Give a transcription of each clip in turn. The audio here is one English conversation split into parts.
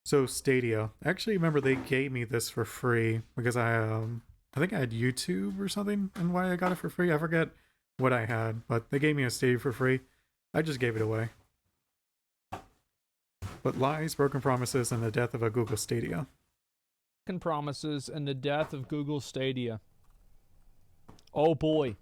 So Stadia. I actually remember they gave me this for free because I think I had YouTube or something and why I got it for free. I forget what I had, but they gave me a Stadia for free. I just gave it away. But lies, broken promises, and the death of a Google Stadia. Broken promises and the death of Google Stadia. Oh boy.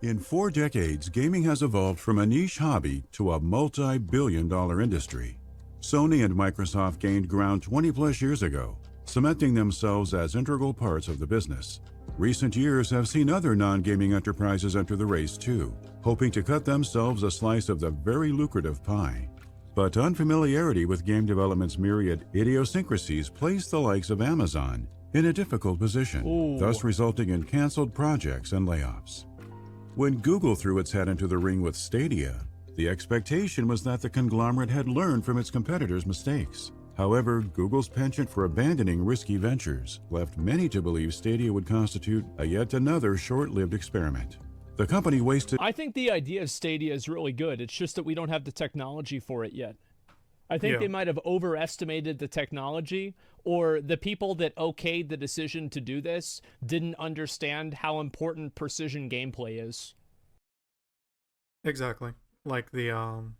In 4 decades, gaming has evolved from a niche hobby to a multi-billion-dollar industry. Sony and Microsoft gained ground 20-plus years ago, cementing themselves as integral parts of the business. Recent years have seen other non-gaming enterprises enter the race too, hoping to cut themselves a slice of the very lucrative pie. But unfamiliarity with game development's myriad idiosyncrasies placed the likes of Amazon in a difficult position, thus resulting in canceled projects and layoffs. When Google threw its head into the ring with Stadia, the expectation was that the conglomerate had learned from its competitors' mistakes. However, Google's penchant for abandoning risky ventures left many to believe Stadia would constitute a yet another short-lived experiment. The company wasted... I think the idea of Stadia is really good. It's just that we don't have the technology for it yet. I think they might have overestimated the technology, or the people that okayed the decision to do this didn't understand how important precision gameplay is. Exactly. Like the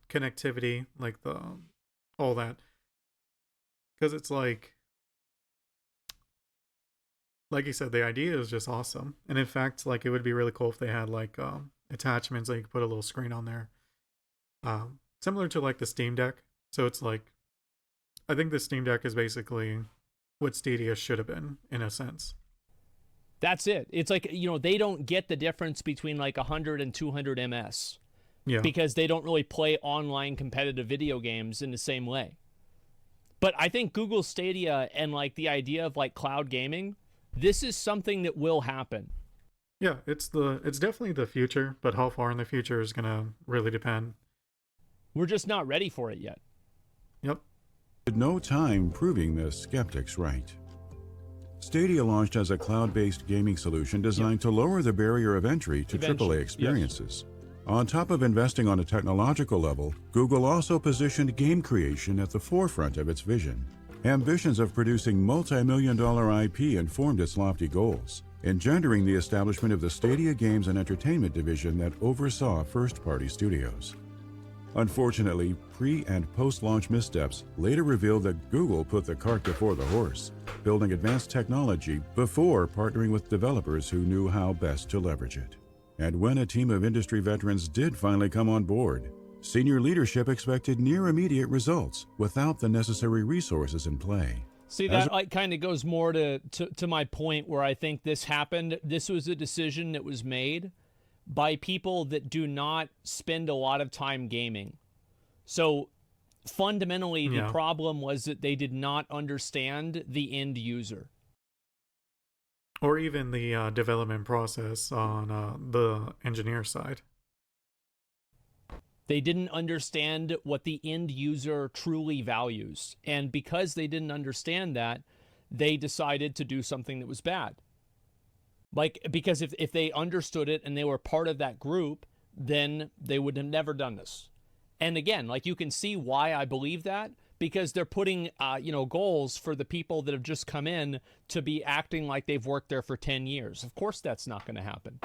connectivity, like the all that. Because it's like you said, the idea is just awesome. And in fact, like it would be really cool if they had like attachments that you could put a little screen on there. Similar to like the Steam Deck. So it's like, I think the Steam Deck is basically what Stadia should have been, in a sense. That's it. It's like, you know, they don't get the difference between like 100 and 200 ms. Yeah. Because they don't really play online competitive video games in the same way. But I think Google Stadia and like the idea of like cloud gaming, this is something that will happen. Yeah, it's definitely the future, but how far in the future is gonna really depend. We're just not ready for it yet. Yep. No time proving the skeptics right. Stadia launched as a cloud-based gaming solution designed to lower the barrier of entry to AAA experiences. On top of investing on a technological level, Google also positioned game creation at the forefront of its vision. Ambitions of producing multi-million-dollar IP informed its lofty goals, engendering the establishment of the Stadia Games and Entertainment division that oversaw first-party studios. Unfortunately, pre- and post-launch missteps later revealed that Google put the cart before the horse, building advanced technology before partnering with developers who knew how best to leverage it. And when a team of industry veterans did finally come on board, senior leadership expected near immediate results without the necessary resources in play. See, that like kind of goes more to my point where I think this happened. This was a decision that was made by people that do not spend a lot of time gaming. So fundamentally, the problem was that they did not understand the end user. Or even the development process on the engineer side. They didn't understand what the end user truly values. And because they didn't understand that, they decided to do something that was bad. Like, because if they understood it and they were part of that group, then they would have never done this. And again, like, you can see why I believe that, because they're putting, goals for the people that have just come in to be acting like they've worked there for 10 years. Of course, that's not going to happen.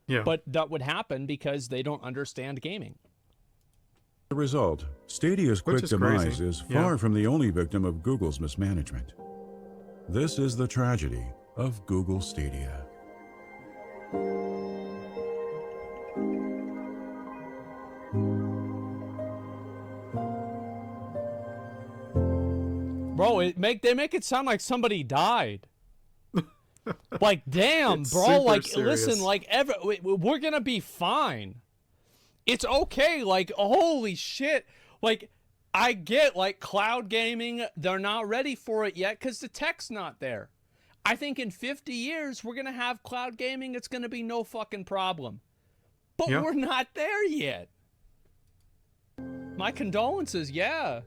Yeah. But that would happen because they don't understand gaming. The result, Stadia's quick demise is far from the only victim of Google's mismanagement. This is the tragedy of Google Stadia. Bro, they make it sound like somebody died. Like, damn, It's bro. Like, serious. listen, like, we're gonna be fine. It's okay. Like, holy shit. Like, I get, like, cloud gaming, they're not ready for it yet because the tech's not there. I think in 50 years, we're gonna have cloud gaming. It's gonna be no fucking problem. But we're not there yet. My condolences, yeah.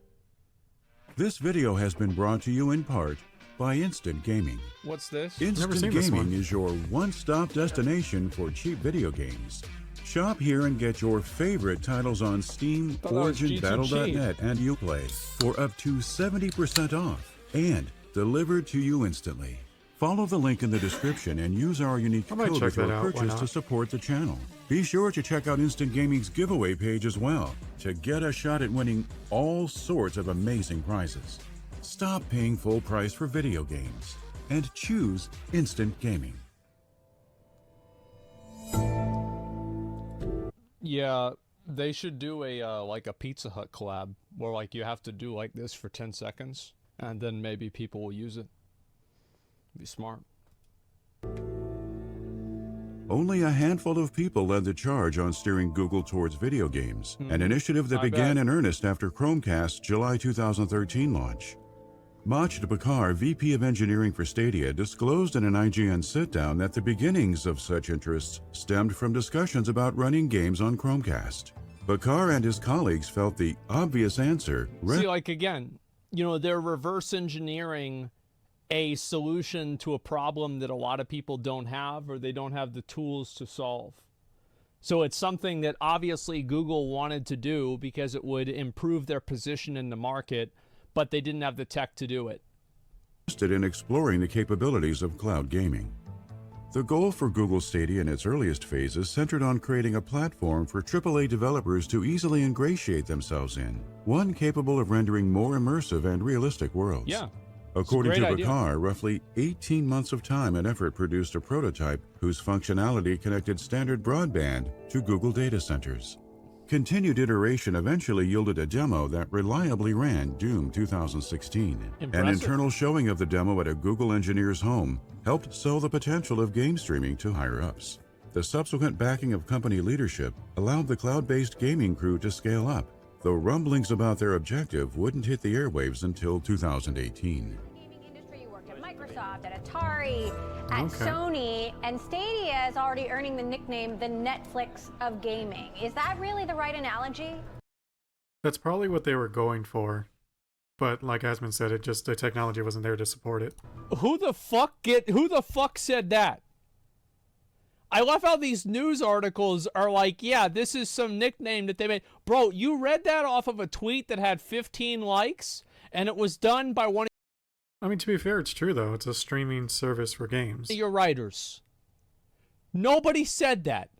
This video has been brought to you in part by Instant Gaming. What's this? Instant seen this Gaming one. is your one-stop destination for cheap video games. Shop here and get your favorite titles on Steam, Thought that was Origin, G2G. Battle.net, and Uplay for up to 70% off and delivered to you instantly. Follow the link in the description and use our unique I might code check with your that out. Why purchase not? to support the channel. Be sure to check out Instant Gaming's giveaway page as well to get a shot at winning all sorts of amazing prizes. Stop paying full price for video games and choose Instant Gaming. Yeah, they should do a like a Pizza Hut collab where like you have to do like this for 10 seconds and then maybe people will use it. Be smart. Only a handful of people led the charge on steering Google towards video games, an initiative that I began bet. in earnest after Chromecast's July 2013 launch. Majd Bakar, VP of Engineering for Stadia, disclosed in an IGN sit-down that the beginnings of such interests stemmed from discussions about running games on Chromecast. Bakar and his colleagues felt the obvious answer. See, like again, you know, they're reverse engineering a solution to a problem that a lot of people don't have or they don't have the tools to solve. So it's something that obviously Google wanted to do because it would improve their position in the market, but they didn't have the tech to do it. Interested in exploring the capabilities of cloud gaming. The goal for Google Stadia in its earliest phases centered on creating a platform for AAA developers to easily ingratiate themselves in, one capable of rendering more immersive and realistic worlds. Yeah. According It's a to great idea. Bakar, roughly 18 months of time and effort produced a prototype whose functionality connected standard broadband to Google data centers. Continued iteration eventually yielded a demo that reliably ran Doom 2016. An Impressive. internal showing of the demo at a Google engineer's home helped sell the potential of game streaming to higher-ups. The subsequent backing of company leadership allowed the cloud-based gaming crew to scale up, though rumblings about their objective wouldn't hit the airwaves until 2018. Gaming industry, you worked at Microsoft, at Atari, at Okay. Sony, and Stadia is already earning the nickname the Netflix of gaming. Is that really the right analogy? That's probably what they were going for. But like Asmon said, the technology wasn't there to support it. Who the fuck said that? I love how these news articles are like, yeah, this is some nickname that they made. Bro, you read that off of a tweet that had 15 likes, and it was done by one I mean, to be fair, it's true though. It's a streaming service for games. of your writers. Nobody said that.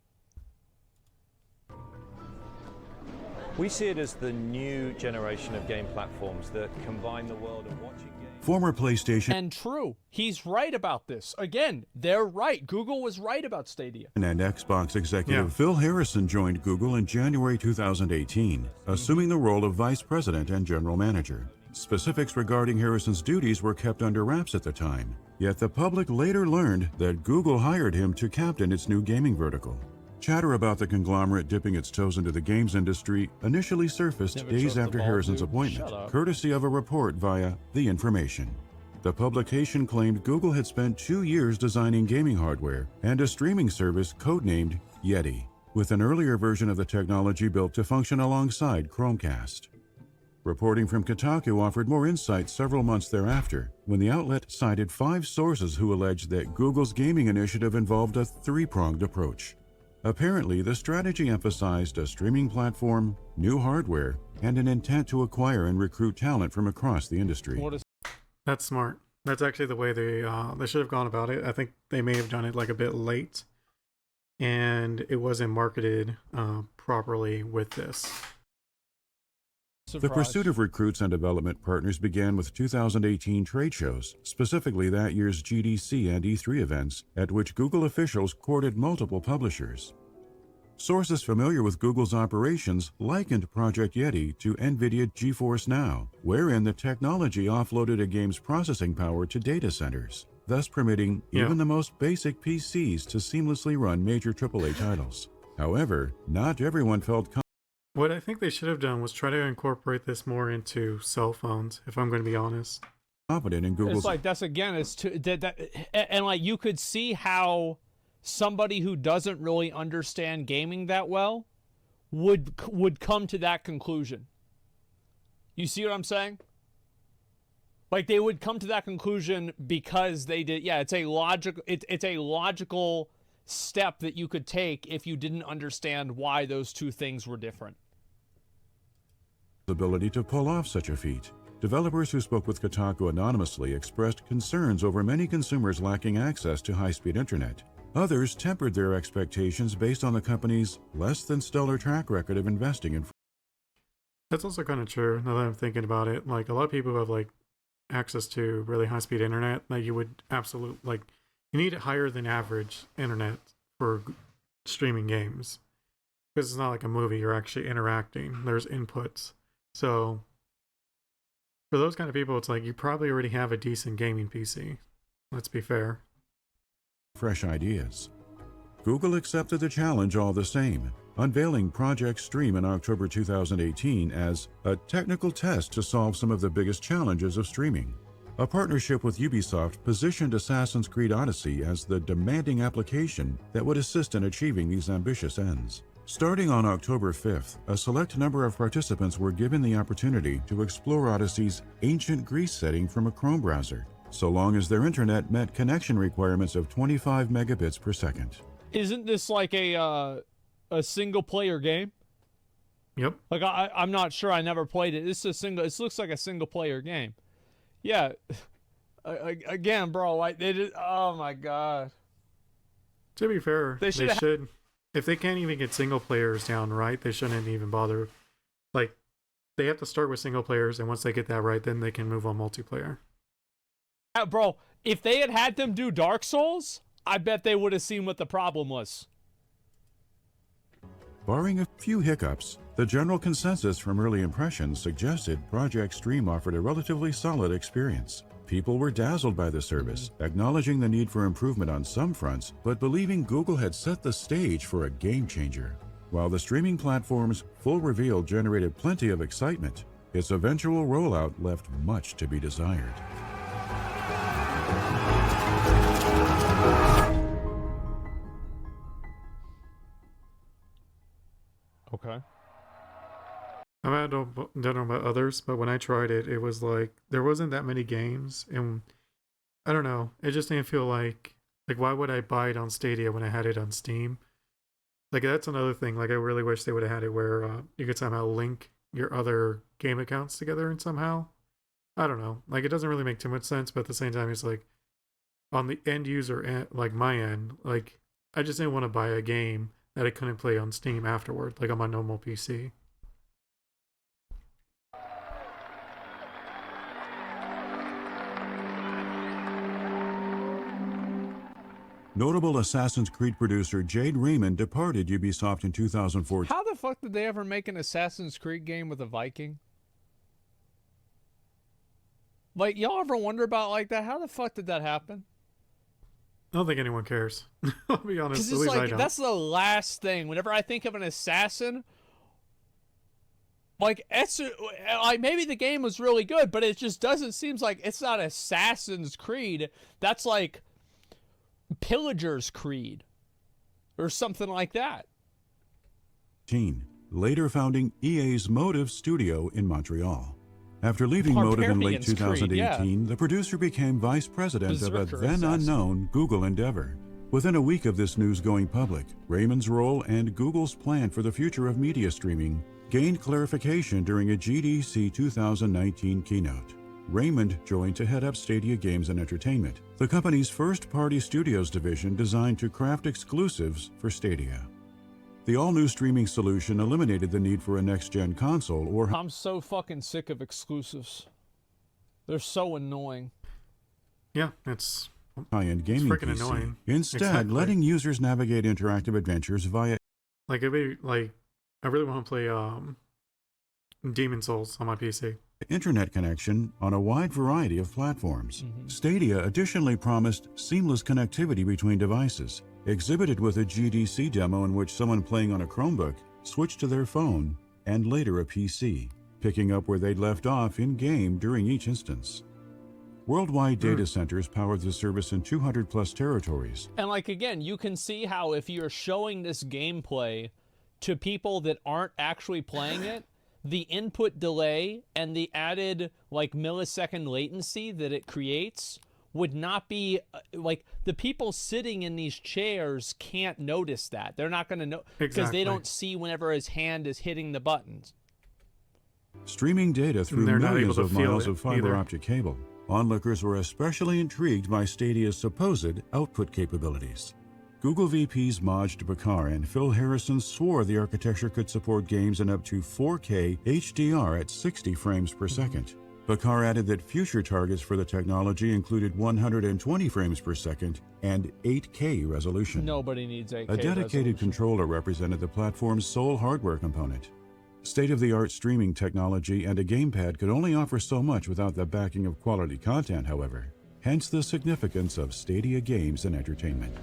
We see it as the new generation of game platforms that combine the world of watching games. Former PlayStation And true. He's right about this. Again, they're right. Google was right about Stadia. and Xbox executive Yeah. Phil Harrison joined Google in January 2018, assuming the role of vice president and general manager. Specifics regarding Harrison's duties were kept under wraps at the time, yet the public later learned that Google hired him to captain its new gaming vertical. Chatter about the conglomerate dipping its toes into the games industry initially surfaced Never days chose the after ball, Harrison's dude. appointment, Shut up. courtesy of a report via The Information. The publication claimed Google had spent 2 years designing gaming hardware and a streaming service codenamed Yeti, with an earlier version of the technology built to function alongside Chromecast. Reporting from Kotaku offered more insight several months thereafter, when the outlet cited 5 sources who alleged that Google's gaming initiative involved a 3-pronged approach. Apparently, the strategy emphasized a streaming platform, new hardware, and an intent to acquire and recruit talent from across the industry. What is That's smart. That's actually the way they should have gone about it. I think they may have done it like a bit late, and it wasn't marketed properly with this. The pursuit of recruits and development partners began with 2018 trade shows, specifically that year's GDC and E3 events, at which Google officials courted multiple publishers. Sources familiar with Google's operations likened Project Yeti to NVIDIA GeForce Now, wherein the technology offloaded a game's processing power to data centers, thus permitting even the most basic PCs to seamlessly run major AAA titles. However, not everyone felt What I think they should have done was try to incorporate this more into cell phones, if I'm going to be honest. confident in Google's It's like that's again. It's to and like you could see how somebody who doesn't really understand gaming that well would come to that conclusion. You see what I'm saying? Like they would come to that conclusion because they did. Yeah, it's a logical step that you could take if you didn't understand why those two things were different. Ability to pull off such a feat. Developers who spoke with Kotaku anonymously expressed concerns over many consumers lacking access to high-speed internet. Others tempered their expectations based on the company's less than stellar track record of investing in. That's also kind of true now that I'm thinking about it. Like a lot of people who have like access to really high-speed internet, like you would absolutely like you need higher than average internet for streaming games because it's not like a movie. You're actually interacting. There's inputs. So for those kind of people, it's like you probably already have a decent gaming PC. Let's be fair. Fresh ideas. Google accepted the challenge all the same, unveiling Project Stream in October 2018 as a technical test to solve some of the biggest challenges of streaming. A partnership with Ubisoft positioned Assassin's Creed Odyssey as the demanding application that would assist in achieving these ambitious ends. Starting on October 5th, a select number of participants were given the opportunity to explore Odyssey's ancient Greece setting from a Chrome browser, so long as their internet met connection requirements of 25 megabits per second. Isn't this like a single-player game? Yep. Like I'm not sure. I never played it. This looks like a single-player game. Yeah. Again, bro. Like they did. Oh my god. To be fair, they should. If they can't even get single players down right, they shouldn't even bother. Like, they have to start with single players, and once they get that right, then they can move on multiplayer. Bro, if they had them do Dark Souls, I bet they would have seen what the problem was. Barring a few hiccups, the general consensus from early impressions suggested Project Stream offered a relatively solid experience. People were dazzled by the service, acknowledging the need for improvement on some fronts, but believing Google had set the stage for a game changer. While the streaming platform's full reveal generated plenty of excitement, its eventual rollout left much to be desired. Okay. I don't know about others, but when I tried it, it was like there wasn't that many games, and I don't know. It just didn't feel like why would I buy it on Stadia when I had it on Steam? Like that's another thing. Like I really wish they would have had it where you could somehow link your other game accounts together and somehow. I don't know. Like it doesn't really make too much sense, but at the same time, it's like on the end user end, like my end, like I just didn't want to buy a game that I couldn't play on Steam afterward, like on my normal PC. Notable Assassin's Creed producer Jade Raymond departed Ubisoft in 2014. How the fuck did they ever make an Assassin's Creed game with a Viking? Like, y'all ever wonder about like that? How the fuck did that happen? I don't think anyone cares. I'll be honest. At It's least I like don't. that's the last thing. Whenever I think of an assassin, like maybe the game was really good, but it just doesn't seem like it's not Assassin's Creed. That's like Pillager's Creed or something like that. Later founding EA's Motive Studio in Montreal. After leaving Motive in late 2018, the producer became vice president of a then-unknown Google endeavor. Within a week of this news going public, Raymond's role and Google's plan for the future of media streaming gained clarification during a GDC 2019 keynote. Raymond joined to head up Stadia Games and Entertainment, the company's first-party studios division designed to craft exclusives for Stadia. The all-new streaming solution eliminated the need for a next-gen console or... I'm so fucking sick of exclusives. They're so annoying. Yeah, it's high-end gaming freaking PC. annoying. Instead, letting users navigate interactive adventures via... Like, it'd be, like, I really want to play Demon Souls on my PC. Internet connection on a wide variety of platforms. Stadia additionally promised seamless connectivity between devices, exhibited with a GDC demo in which someone playing on a Chromebook switched to their phone and later a PC, picking up where they'd left off in-game during each instance. Worldwide data centers powered the service in 200-plus territories. And like, again, you can see how if you're showing this gameplay to people that aren't actually playing it, the input delay and the added like millisecond latency that it creates would not be like the people sitting in these chairs can't notice that. They're not going to know because they don't see whenever his hand is hitting the buttons. Streaming data through millions of miles of fiber optic cable, onlookers were especially intrigued by Stadia's supposed output capabilities. Google VPs Maj Bakar and Phil Harrison swore the architecture could support games in up to 4K HDR at 60 frames per second. Bakar added that future targets for the technology included 120 frames per second and 8K resolution. Nobody needs 8K A dedicated resolution. controller represented the platform's sole hardware component. State-of-the-art streaming technology and a gamepad could only offer so much without the backing of quality content, however. Hence the significance of Stadia games and entertainment.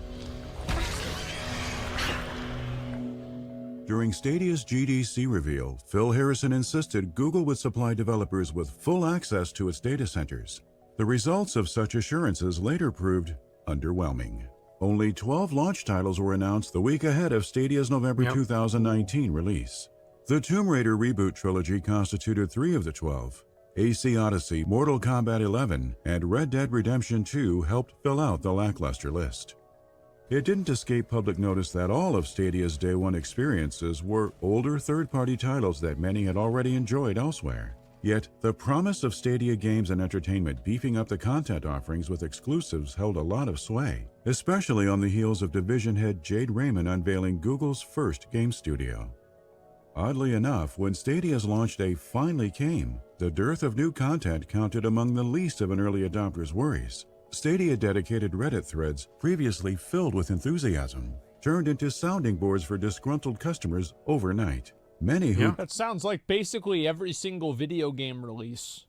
During Stadia's GDC reveal, Phil Harrison insisted Google would supply developers with full access to its data centers. The results of such assurances later proved underwhelming. Only 12 launch titles were announced the week ahead of Stadia's November 2019 release. The Tomb Raider reboot trilogy constituted 3 of the 12. AC Odyssey, Mortal Kombat 11, and Red Dead Redemption 2 helped fill out the lackluster list. It didn't escape public notice that all of Stadia's Day 1 experiences were older third-party titles that many had already enjoyed elsewhere. Yet, the promise of Stadia games and entertainment beefing up the content offerings with exclusives held a lot of sway, especially on the heels of Division head Jade Raymond unveiling Google's first game studio. Oddly enough, when Stadia's launch day finally came, the dearth of new content counted among the least of an early adopter's worries. Stadia dedicated Reddit threads, previously filled with enthusiasm, turned into sounding boards for disgruntled customers overnight. Many who... That sounds like basically every single video game release.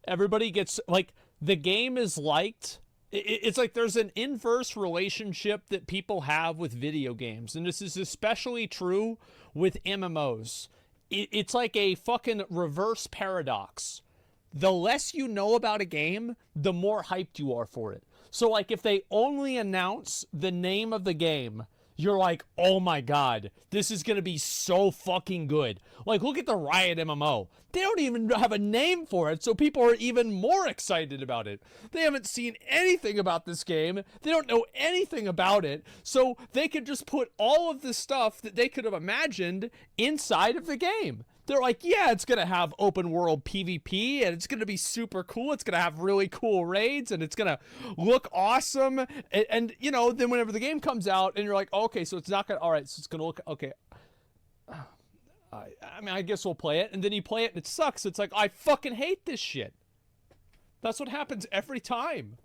Everybody gets, like, the game is liked. It's like there's an inverse relationship that people have with video games, and this is especially true with MMOs. It's like a fucking reverse paradox. The less you know about a game, the more hyped you are for it. So, like, if they only announce the name of the game, you're like, oh my god, this is going to be so fucking good. Like, look at the Riot MMO. They don't even have a name for it, so people are even more excited about it. They haven't seen anything about this game. They don't know anything about it, so they could just put all of the stuff that they could have imagined inside of the game. They're like, yeah, it's going to have open world PvP, and it's going to be super cool. It's going to have really cool raids, and it's going to look awesome. And, you know, then whenever the game comes out, and you're like, okay, so it's not going to, all right, so it's going to look, okay. I mean, I guess we'll play it. And then you play it, and it sucks. It's like, I fucking hate this shit. That's what happens every time.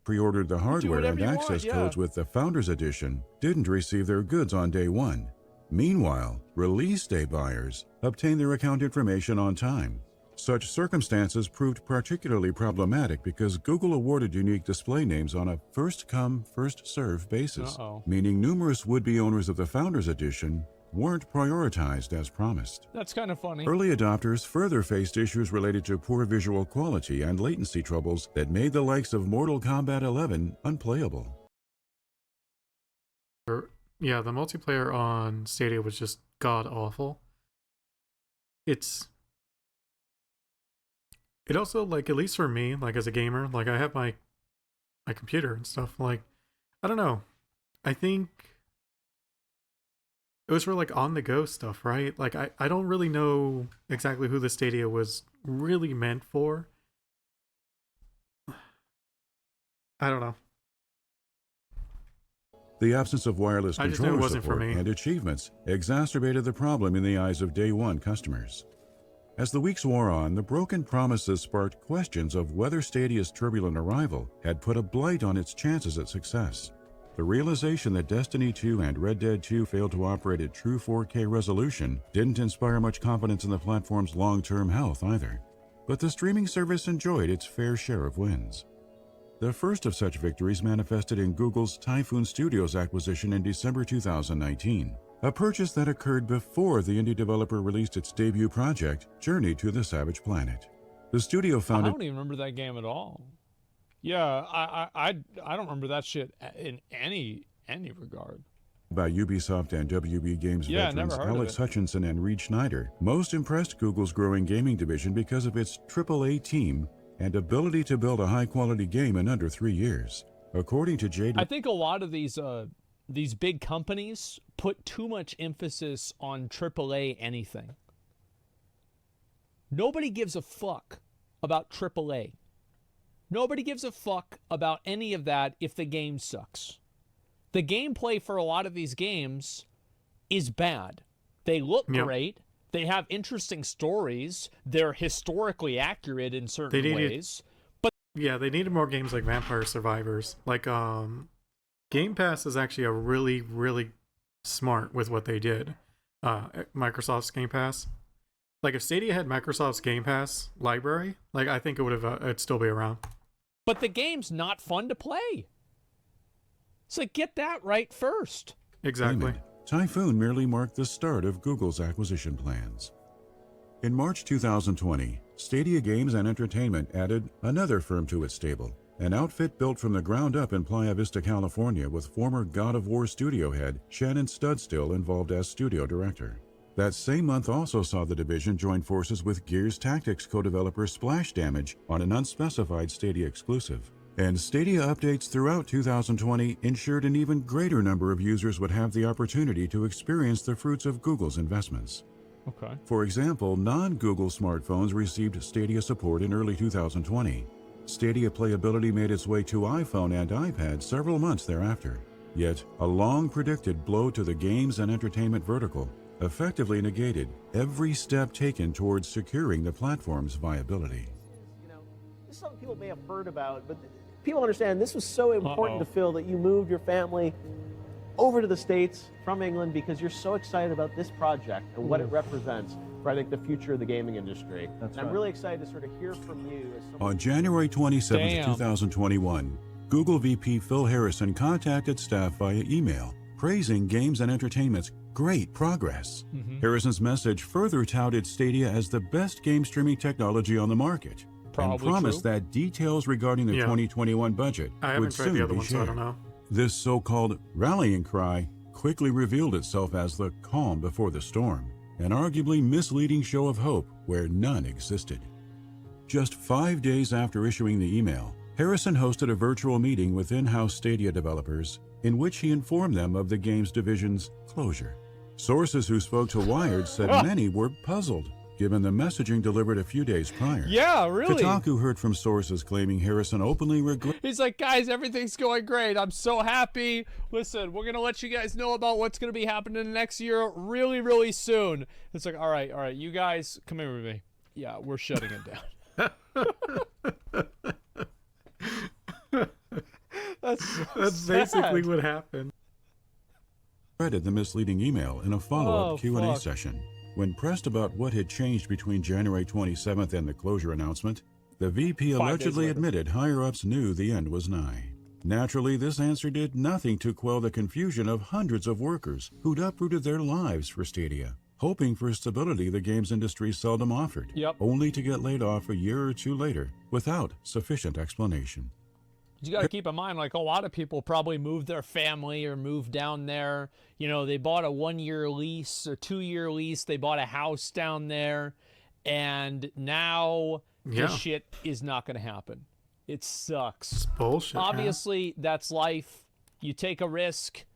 Pre-ordered the hardware and access codes with the Founders Edition didn't receive their goods on day one. Meanwhile, release day buyers obtained their account information on time. Such circumstances proved particularly problematic because Google awarded unique display names on a first-come, first-served basis, meaning numerous would-be owners of the Founders Edition weren't prioritized as promised. That's kind of funny. Early adopters further faced issues related to poor visual quality and latency troubles that made the likes of Mortal Kombat 11 unplayable. Yeah, the multiplayer on Stadia was just god-awful. It also, like, at least for me, like, as a gamer, like, I have my computer and stuff, like, I don't know. I think it was for, like, on-the-go stuff, right? Like, I don't really know exactly who the Stadia was really meant for. I don't know. The absence of wireless controller support and achievements exacerbated the problem in the eyes of day one customers. As the weeks wore on, the broken promises sparked questions of whether Stadia's turbulent arrival had put a blight on its chances at success. The realization that Destiny 2 and Red Dead 2 failed to operate at true 4K resolution didn't inspire much confidence in the platform's long-term health either. But the streaming service enjoyed its fair share of wins. The first of such victories manifested in Google's Typhoon Studios acquisition in December 2019, a purchase that occurred before the indie developer released its debut project, Journey to the Savage Planet. The studio founded... I don't even remember that game at all. Yeah, I don't remember that shit in any regard. by Ubisoft and WB Games veterans Alex Hutchinson and Reed Schneider, most impressed Google's growing gaming division because of its AAA team and ability to build a high-quality game in under 3 years. According to Jade... I think a lot of these big companies put too much emphasis on AAA anything. Nobody gives a fuck about AAA. Nobody gives a fuck about any of that if the game sucks. The gameplay for a lot of these games is bad. They look great. They have interesting stories. They're historically accurate in certain ways. But yeah, they needed more games like Vampire Survivors. Like Game Pass is actually a really, really smart with what they did. Microsoft's Game Pass. Like if Stadia had Microsoft's Game Pass library, like I think it would have it'd still be around. But the game's not fun to play. So get that right first. Exactly. Typhoon merely marked the start of Google's acquisition plans. In March 2020, Stadia Games and Entertainment added another firm to its stable, an outfit built from the ground up in Playa Vista, California, with former God of War studio head Shannon Studstill involved as studio director. That same month also saw the division join forces with Gears Tactics co-developer Splash Damage on an unspecified Stadia exclusive. And Stadia updates throughout 2020 ensured an even greater number of users would have the opportunity to experience the fruits of Google's investments. Okay. For example, non-Google smartphones received Stadia support in early 2020. Stadia playability made its way to iPhone and iPad several months thereafter. Yet, a long-predicted blow to the games and entertainment vertical effectively negated every step taken towards securing the platform's viability. You know, this is something people may have heard about, but people understand this was so important to Phil that you moved your family over to the States from England because you're so excited about this project and what it represents for, I think, the future of the gaming industry. I'm really excited to sort of hear from you. On January 27, 2021, Google VP Phil Harrison contacted staff via email, praising Games and Entertainment's great progress. Harrison's message further touted Stadia as the best game streaming technology on the market, and promised that details regarding the 2021 budget would soon be shared. So I don't know. This so-called rallying cry quickly revealed itself as the calm before the storm, an arguably misleading show of hope where none existed. Just 5 days after issuing the email, Harrison hosted a virtual meeting with in-house Stadia developers in which he informed them of the games division's closure. Sources who spoke to Wired said many were puzzled, given the messaging delivered a few days prior. Yeah, really. Kotaku heard from sources claiming Harrison openly regret. He's like, guys, everything's going great. I'm so happy. Listen, we're going to let you guys know about what's going to be happening next year really, really soon. It's like, all right, you guys, come here with me. Yeah, we're shutting it down. That's basically what happened. Read the misleading email in a follow-up Q&A session. When pressed about what had changed between January 27th and the closure announcement, the VP allegedly admitted higher-ups knew the end was nigh. Naturally, this answer did nothing to quell the confusion of hundreds of workers who'd uprooted their lives for Stadia, hoping for stability the games industry seldom offered, only to get laid off a year or two later without sufficient explanation. You got to keep in mind, like, a lot of people probably moved their family or moved down there. You know, they bought a 1-year lease or 2-year lease. They bought a house down there. And now this shit is not going to happen. It sucks. It's bullshit. Obviously, that's life. You take a risk,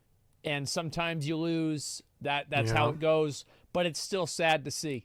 and sometimes you lose. That's how it goes. But it's still sad to see.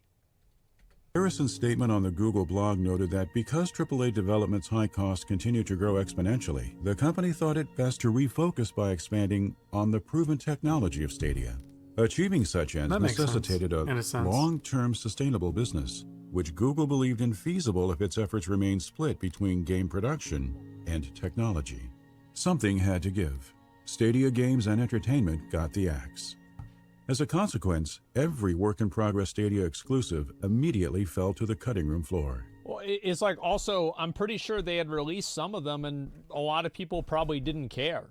Harrison's statement on the Google blog noted that because AAA development's high costs continue to grow exponentially, the company thought it best to refocus by expanding on the proven technology of Stadia. Achieving such ends necessitated a long-term sustainable business, which Google believed infeasible if its efforts remained split between game production and technology. Something had to give. Stadia Games and Entertainment got the axe. As a consequence, every work-in-progress Stadia exclusive immediately fell to the cutting room floor. Well, it's like, also, I'm pretty sure they had released some of them, and a lot of people probably didn't care.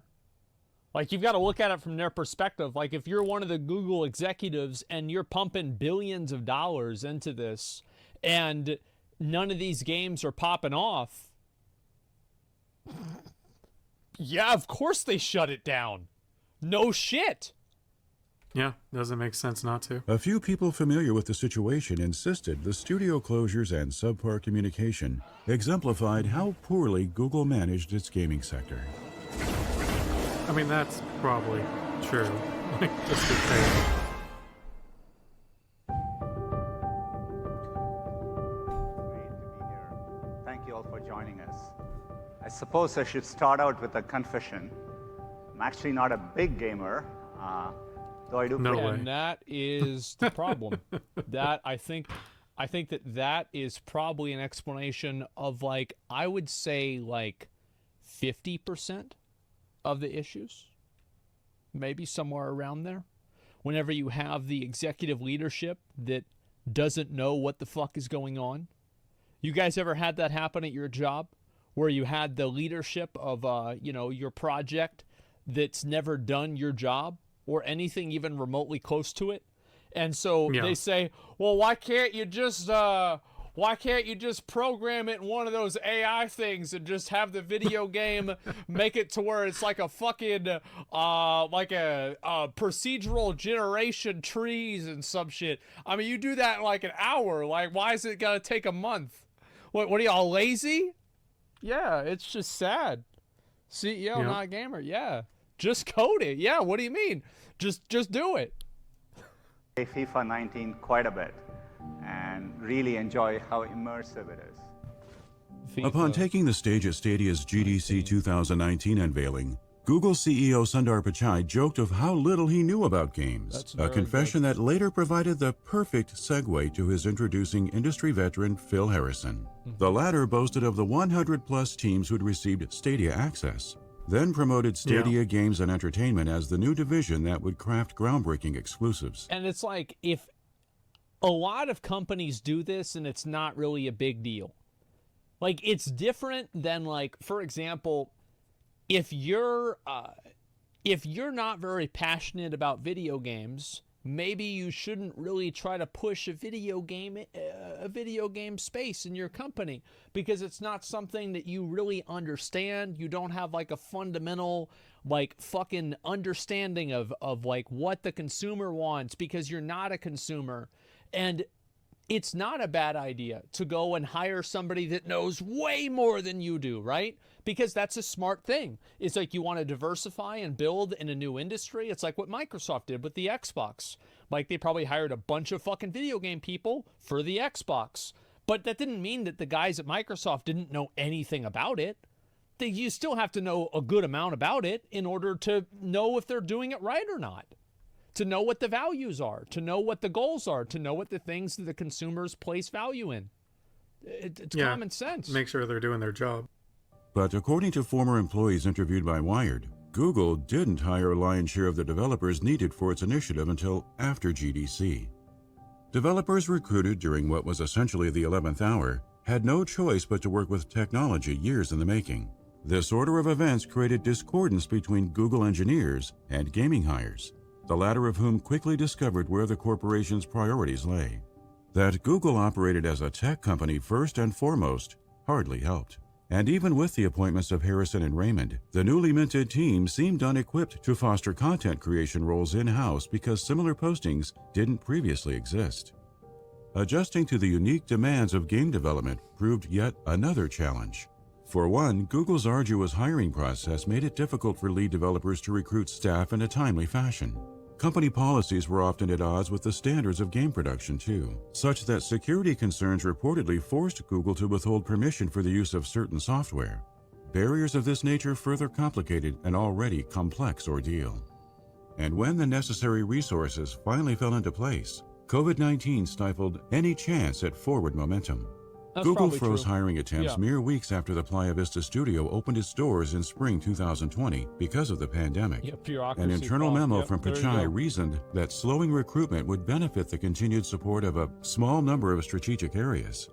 Like, you've got to look at it from their perspective. Like, if you're one of the Google executives and you're pumping billions of dollars into this, and none of these games are popping off, yeah, of course they shut it down. No shit. Yeah, doesn't make sense not to. A few people familiar with the situation insisted the studio closures and subpar communication exemplified how poorly Google managed its gaming sector. I mean, that's probably true. Like, just to say. Great to be here. Thank you all for joining us. I suppose I should start out with a confession. I'm actually not a big gamer, though I do. No way. And that is the problem. That I think that is probably an explanation of, like, I would say like 50% of the issues, maybe somewhere around there. Whenever you have the executive leadership that doesn't know what the fuck is going on. You guys ever had that happen at your job, where you had the leadership of your project that's never done your job or anything even remotely close to it? And so they say, well, why can't you just program it in one of those AI things and just have the video game make it to where it's like a fucking like a procedural generation trees and some shit? I mean, you do that in like an hour. Like, why is it gonna take a month? What are y'all, lazy? Yeah, it's just sad. CEO, not gamer. Yeah, just code it. Yeah, what do you mean? Just do it. I play FIFA 19 quite a bit and really enjoy how immersive it is. FIFA. Upon taking the stage at Stadia's GDC 2019 unveiling, Google CEO Sundar Pichai joked of how little he knew about games, a confession that later provided the perfect segue to his introducing industry veteran Phil Harrison. The latter boasted of the 100-plus teams who'd received Stadia access, then promoted Stadia Games and Entertainment as the new division that would craft groundbreaking exclusives. And it's like, if a lot of companies do this and it's not really a big deal. Like, it's different than, like, for example, if you're not very passionate about video games, maybe you shouldn't really try to push a video game space in your company, because it's not something that you really understand. You don't have like a fundamental like fucking understanding of like what the consumer wants, because you're not a consumer. And it's not a bad idea to go and hire somebody that knows way more than you do, right? Because that's a smart thing. It's like, you want to diversify and build in a new industry. It's like what Microsoft did with the Xbox. Like, they probably hired a bunch of fucking video game people for the Xbox. But that didn't mean that the guys at Microsoft didn't know anything about it. You still have to know a good amount about it in order to know if they're doing it right or not. To know what the values are, to know what the goals are, to know what the things that the consumers place value in. It's common sense. Make sure they're doing their job. But according to former employees interviewed by Wired, Google didn't hire a lion's share of the developers needed for its initiative until after GDC. Developers recruited during what was essentially the 11th hour had no choice but to work with technology years in the making. This order of events created discordance between Google engineers and gaming hires, the latter of whom quickly discovered where the corporation's priorities lay. That Google operated as a tech company first and foremost hardly helped. And even with the appointments of Harrison and Raymond, the newly minted team seemed unequipped to foster content creation roles in-house because similar postings didn't previously exist. Adjusting to the unique demands of game development proved yet another challenge. For one, Google's arduous hiring process made it difficult for lead developers to recruit staff in a timely fashion. Company policies were often at odds with the standards of game production too, such that security concerns reportedly forced Google to withhold permission for the use of certain software. Barriers of this nature further complicated an already complex ordeal. And when the necessary resources finally fell into place, COVID-19 stifled any chance at forward momentum. That's Google probably froze true. hiring attempts mere weeks after the Playa Vista studio opened its doors in spring 2020 because of the pandemic. An internal memo from Pichai reasoned that slowing recruitment would benefit the continued support of a small number of strategic areas.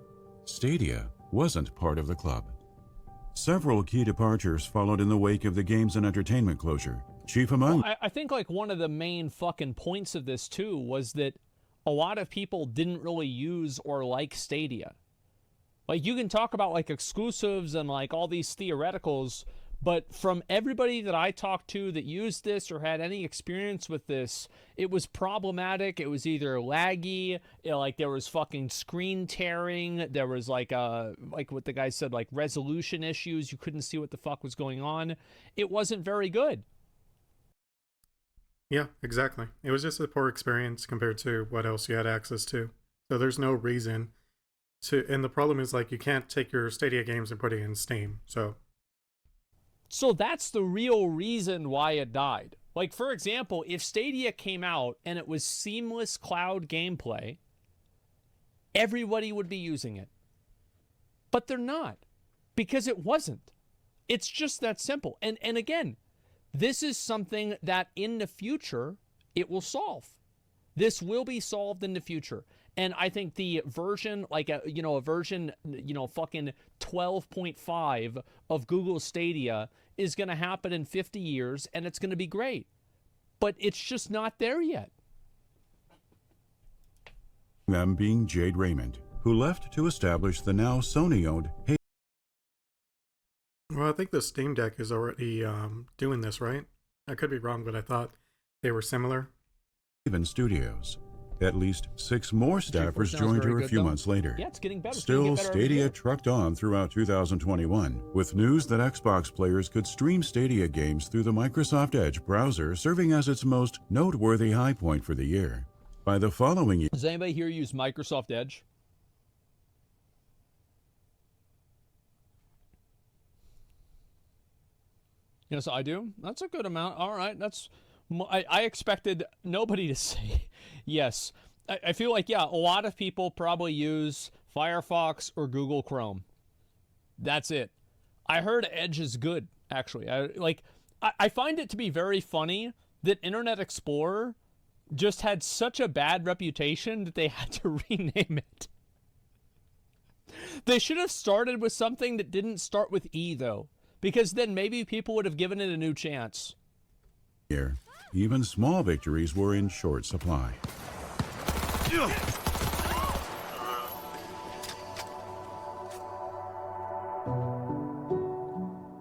Stadia wasn't part of the club. Several key departures followed in the wake of the games and entertainment closure. Chief among I think like one of the main fucking points of this too was that a lot of people didn't really use or like Stadia. Like, you can talk about like exclusives and like all these theoreticals, But from everybody that I talked to that used this or had any experience with this, it was problematic. It was either laggy, like there was fucking screen tearing. There was like what the guy said, like resolution issues. You couldn't see what the fuck was going on. It wasn't very good. Yeah, exactly. It was just a poor experience compared to what else you had access to. So there's no reason to, and the problem is like you can't take your Stadia games and put it in Steam. So that's the real reason why it died. Like, for example, if Stadia came out and it was seamless cloud gameplay, everybody would be using it. But they're not, because it wasn't. It's just that simple. And again, this is something that in the future, it will solve. This will be solved in the future. And I think the version, like a version, fucking 12.5 of Google Stadia is going to happen in 50 years and it's going to be great. But it's just not there yet. Them being Jade Raymond, who left to establish the now Sony-owned Well, I think the Steam Deck is already doing this, right? I could be wrong, but I thought they were similar. Haven Studios. At least 6 more staffers joined her a few months later. Yeah, it's getting better. Still, Stadia trucked on throughout 2021 with news that Xbox players could stream Stadia games through the Microsoft Edge browser, serving as its most noteworthy high point for the year. By the following year, does anybody here use Microsoft Edge? Yes, I do. That's a good amount. All right, I expected nobody to say yes. I feel like, yeah, a lot of people probably use Firefox or Google Chrome. That's it. I heard Edge is good, actually. I find it to be very funny that Internet Explorer just had such a bad reputation that they had to rename it. They should have started with something that didn't start with E, though, because then maybe people would have given it a new chance. Even small victories were in short supply.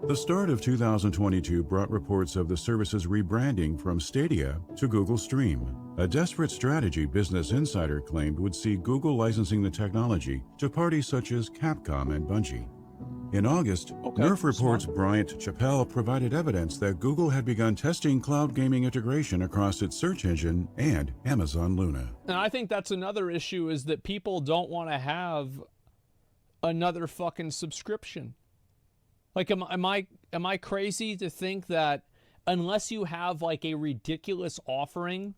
The start of 2022 brought reports of the service's rebranding from Stadia to Google Stream, a desperate strategy Business Insider claimed would see Google licensing the technology to parties such as Capcom and Bungie. In August, Nerf Report's Bryant Chappell provided evidence that Google had begun testing cloud gaming integration across its search engine and Amazon Luna. And I think that's another issue, is that people don't want to have another fucking subscription. Like, am I crazy to think that unless you have like a ridiculous offering,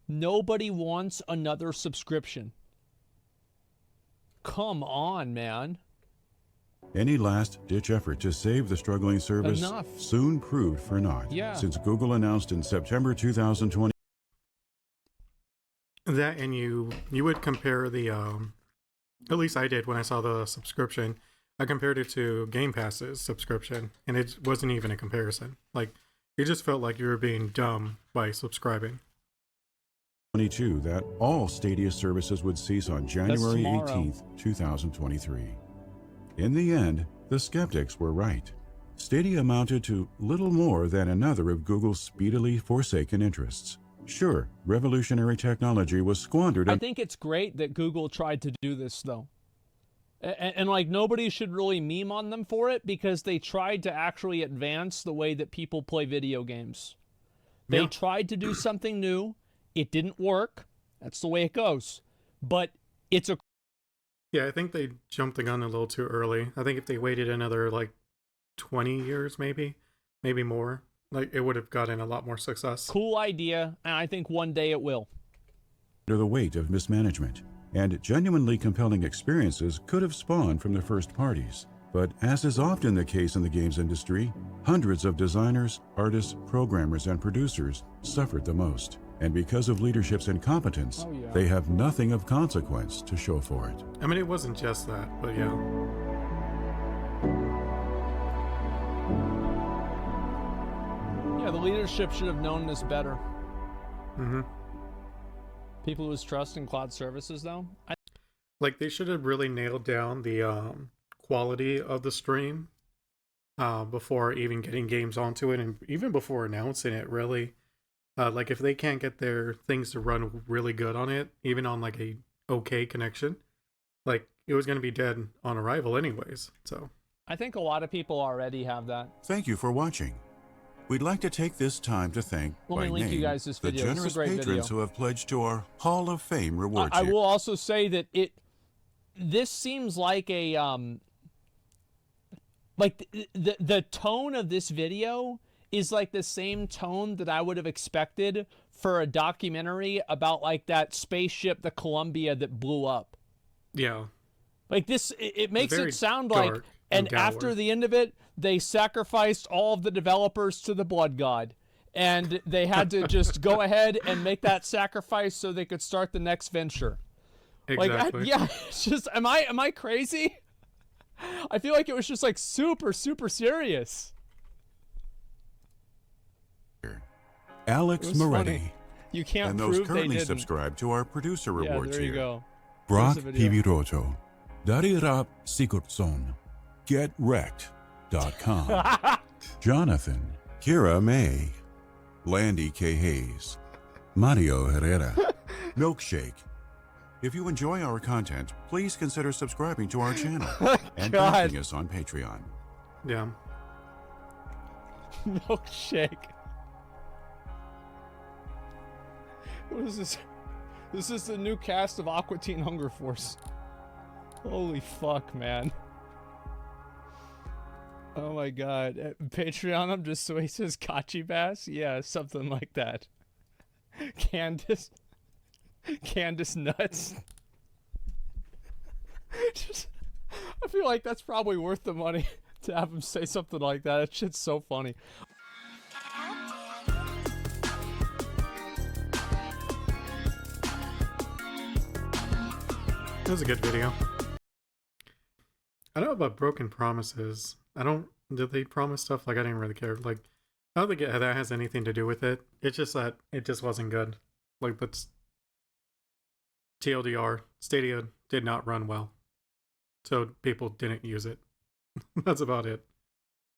nobody wants another subscription? Come on, man. Any last-ditch effort to save the struggling service soon proved for naught, since Google announced in September 2020 that, and you would compare the at least I did when I saw the subscription. I compared it to Game Pass's subscription, and it wasn't even a comparison. Like, it just felt like you were being dumb by subscribing. that all Stadia services would cease on January 18th, 2023. In the end, the skeptics were right. Stadia amounted to little more than another of Google's speedily forsaken interests. Sure, revolutionary technology was squandered. I think it's great that Google tried to do this, though. And like, nobody should really meme on them for it, because they tried to actually advance the way that people play video games. They tried to do something new. It didn't work. That's the way it goes. But it's a... Yeah, I think they jumped the gun a little too early. I think if they waited another, like, 20 years, maybe more, like, it would have gotten a lot more success. Cool idea, and I think one day it will. Under the weight of mismanagement, and genuinely compelling experiences could have spawned from the first parties. But as is often the case in the games industry, hundreds of designers, artists, programmers, and producers suffered the most. And because of leadership's incompetence, they have nothing of consequence to show for it. I mean, it wasn't just that, but yeah. Yeah, the leadership should have known this better. Mm-hmm. People lose trust in cloud services, though. Like, they should have really nailed down the quality of the stream. before even getting games onto it, and even before announcing it, really. Like if they can't get their things to run really good on it, even on like a okay connection, like it was going to be dead on arrival anyways. So I think a lot of people already have that. Thank you for watching. We'd like to take this time to thank, Let by me link name, you guys this the video. This is a generous great patrons video. who have pledged to our Hall of Fame reward I tier. will also say that this seems like a like the tone of this video is like the same tone that I would have expected for a documentary about like that spaceship, the Columbia, that blew up. yeah, Like this, it makes very it sound dark like, and and after dour. the end of it, they sacrificed all of the developers to the blood god. And they had to just go ahead and make that sacrifice so they could start the next venture. exactly. Like, yeah, it's just, am I crazy? I feel like it was just like super, super serious. Alex It was Moretti. funny. You can't And those prove they currently didn't. subscribed to our producer Yeah, reward there you tier. go. Brock There's the video. Piviroto, Darirap Sigurdsson, GetWrecked.com, Jonathan, Kira May, Landy K. Hayes, Mario Herrera, Milkshake. If you enjoy our content, please consider subscribing to our channel and God. backing us on Patreon. Yeah. Milkshake. What is this? This is the new cast of Aqua Teen Hunger Force. Holy fuck, man. Oh my god. At Patreon, I'm just so he says Kachi Bass? Yeah, something like that. Candace Nuts. Just, I feel like that's probably worth the money to have him say something like that. That shit's so funny. It was a good video. I don't know about broken promises. Did they promise stuff? Like, I didn't really care. Like, I don't think that has anything to do with it. It's just that it just wasn't good. Like, but TLDR, Stadia did not run well. So people didn't use it. That's about it.